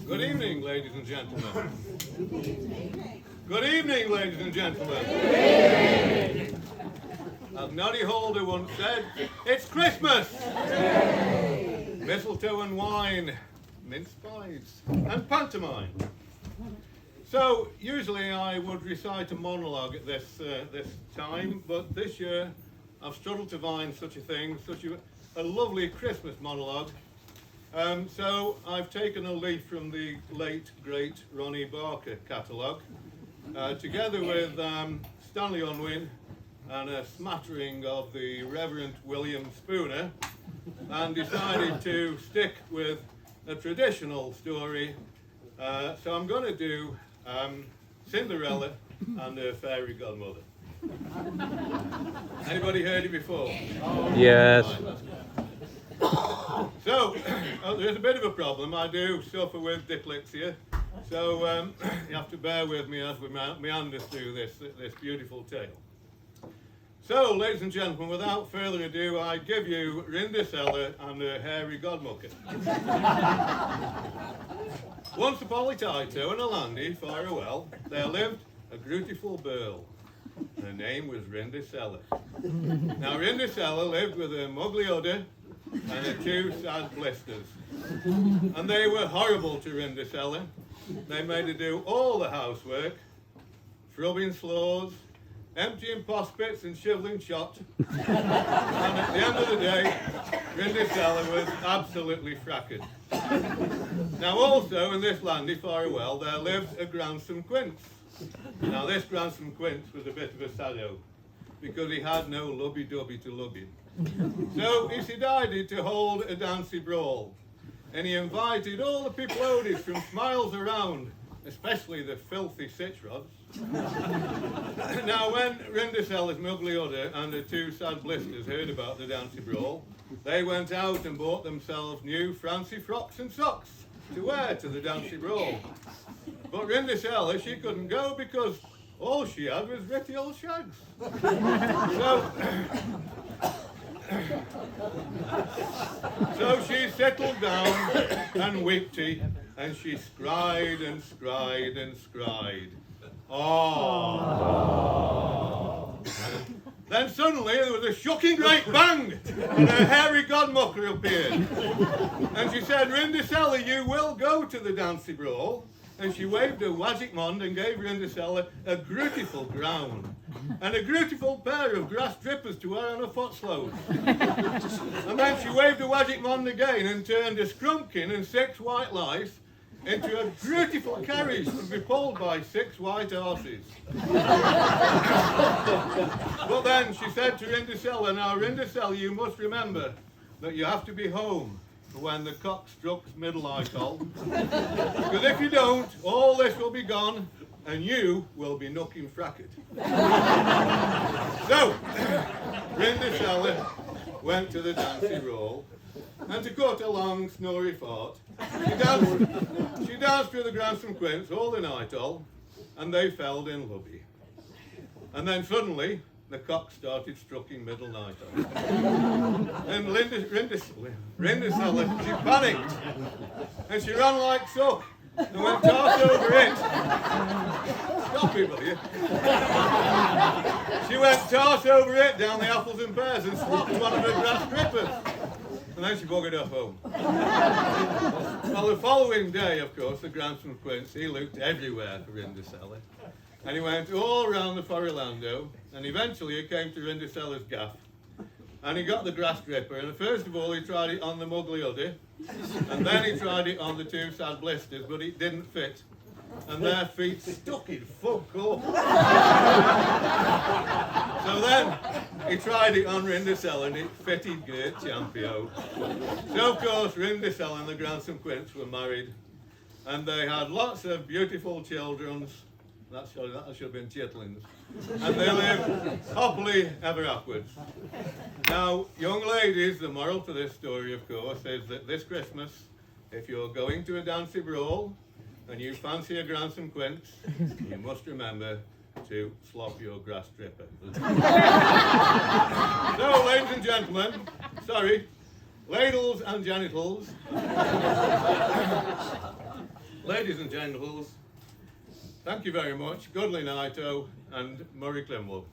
Good evening, ladies and gentlemen. Good evening, ladies and gentlemen. As Noddy Holder once said, it's Christmas! Mistletoe and wine, mince pies, and pantomime. So, usually I would recite a monologue at this time, but this year I've struggled to find such a thing, such a lovely Christmas monologue. So I've taken a leaf from the late, great Ronnie Barker catalogue, together with Stanley Unwin and a smattering of the Reverend William Spooner, and decided to stick with a traditional story. So I'm going to do Cinderella and her fairy godmother. Anybody heard it before? Yes. So, there's a bit of a problem. I do suffer with dyslexia, so you have to bear with me as we meander through this beautiful tale. So, ladies and gentlemen, without further ado, I give you Rindercella and her hairy godmother. Once upon a time, in a landy far a well, there lived a beautiful girl. Her name was Rindercella. Now, Rindercella lived with her muggly udder and her two sad blisters. And they were horrible to Rindercella. They made her do all the housework, scrubbing floors, emptying pospits and shoveling shot. And at the end of the day, Rindercella was absolutely frackered. Now also in this landy far well there lived a Gransom Quince. Now this Gransom Quince was a bit of a saddo, because he had no lubby-dubby to lub him. So he decided to hold a dancey brawl, and he invited all the people from miles around, especially the filthy sitch-rods. Now when Rindercella's muggly udder and her two sad blisters heard about the dancey brawl, they went out and bought themselves new fancy frocks and socks to wear to the dancey brawl. But Rindercella, she couldn't go because all she had was ritty old shags. So she settled down and weepty, and she scried and scried and scried. Oh. Then suddenly there was a shocking great bang, and her hairy godmother appeared. And she said, Rindercella, you will go to the dancey brawl. And she waved her magic wand and gave Rindercella a beautiful gown and a beautiful pair of grass drippers to wear on her footslows. And then she waved her magic wand again and turned a scrumpkin and 6 white lice into a beautiful carriage to be pulled by 6 white horses. But then she said to Rindercella, now Rindercella, you must remember that you have to be home when the cock strikes middle-eye-toll. Because if you don't, all this will be gone, and you will be knocking fracket. So, Rindercella went to the dancey roll, and to cut a long, snory fart, she danced through the Gransom Quince all the night all, and they fell in lubby. And then suddenly, the cock started striking middle night on. And Rindercella, she panicked. And she ran like suck and went toss over it. Stop it, will you? She went toss over it down the apples and pears and slapped one of her grass drippers. And then she buggered off home. Well, the following day, of course, the Gransom Quince, he looked everywhere for Rindercella. And he went all round the Forolando, and eventually he came to Rindercella's gaff. And he got the grass dripper, and first of all he tried it on the muggly udder, and then he tried it on the two sad blisters, but it didn't fit. And their feet stuck in fuck off. So then he tried it on Rindercella, and it fitted great champio. So of course Rindercella and the Gransom Quince were married, and they had lots of beautiful children. That should have been chitlins. And they lived happily ever upwards. Now, young ladies, the moral to this story, of course, is that this Christmas, if you're going to a dancey brawl and you fancy a Gransom Quince, you must remember to slop your grass dripper. So, ladies and gentlemen, ladles and genitals. ladies and gentlemen, thank you very much. Godly Naito and Murray Climwell.